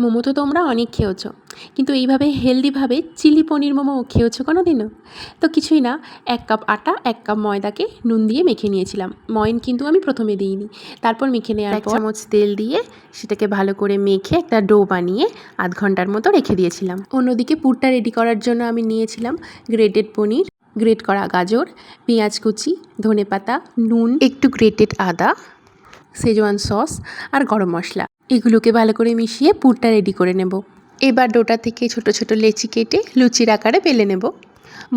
মোমো তো তোমরা অনেক খেয়েছো, কিন্তু এইভাবে হেলদিভাবে চিলি পনির মোমো খেয়েছো কোনো দিনও? তো কিছুই না, 1 কাপ আটা 1 কাপ ময়দাকে নুন দিয়ে মেখে নিয়েছিলাম। ময়ন কিন্তু আমি প্রথমে দিইনি। তারপর মেখে নেওয়ার পর 1 চামচ তেল দিয়ে সেটাকে ভালো করে মেখে একটা ডো বানিয়ে আধ ঘন্টার মতো রেখে দিয়েছিলাম। অন্যদিকে পুরটা রেডি করার জন্য আমি নিয়েছিলাম গ্রেটেড পনির, গ্রেট করা গাজর, পেঁয়াজ কুচি, ধনেপাতা, নুন, একটু গ্রেটেড আদা, শেজওয়ান সস আর গরম মশলা। এগুলোকে ভালো করে মিশিয়ে পুরটা রেডি করে নেব। এবার ডোটা থেকে ছোট ছোট লেচি কেটে লুচির আকারে বেলে নেব।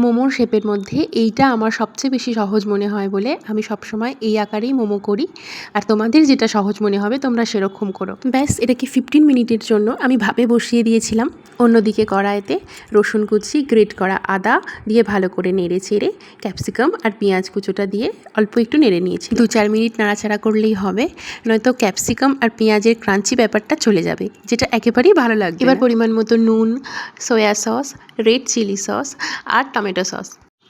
মোমোর শেপের মধ্যে এইটা আমার সবচেয়ে বেশি সহজ মনে হয় বলে আমি সবসময় এই আকারেই মোমো করি। আর তোমাদের যেটা সহজ মনে হবে তোমরা সেরকম করো। ব্যাস, এটাকে 15 মিনিটের জন্য আমি ভাপে বসিয়ে দিয়েছিলাম। অন্যদিকে কড়াইতে রসুন কুচি, গ্রেট করা আদা দিয়ে ভালো করে নেড়ে চেড়ে ক্যাপসিকাম আর পেঁয়াজ কুচোটা দিয়ে অল্প একটু নেড়ে নিয়েছি। 2-4 মিনিট নাড়াচাড়া করলেই হবে, নয়তো ক্যাপসিকাম আর পেঁয়াজের ক্রাঞ্চি ব্যাপারটা চলে যাবে, যেটা একেবারেই ভালো লাগবে। এবার পরিমাণ মতো নুন, soya sauce, red chilli sauce আর টমেটো সস,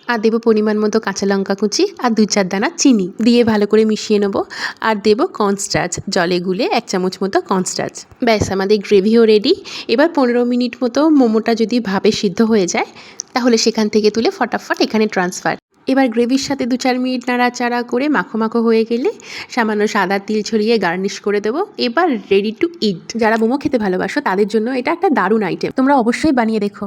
আর দেবো পরিমাণ মতো কাঁচা লঙ্কা কুচি আর 2-4 দানা চিনি দিয়ে ভালো করে মিশিয়ে নেবো। আর দেবো কর্নস্টার্চ, জলে গুলে 1 চামচ মতো কর্নস্টার্চ। ব্যাস, আমাদের গ্রেভিও রেডি। এবার 15 মিনিট মতো মোমোটা যদি ভাপে সিদ্ধ হয়ে যায় তাহলে সেখান থেকে তুলে ফটাফট এখানে ট্রান্সফার। এবার গ্রেভির সাথে 2-4 মিনিট নাড়াচাড়া করে মাখো মাখো হয়ে গেলে সামান্য সাদা তিল ছড়িয়ে গার্নিশ করে দেবো। এবার রেডি টু ইট। যারা মোমো খেতে ভালোবাসো তাদের জন্য এটা একটা দারুণ আইটেম, তোমরা অবশ্যই বানিয়ে দেখো।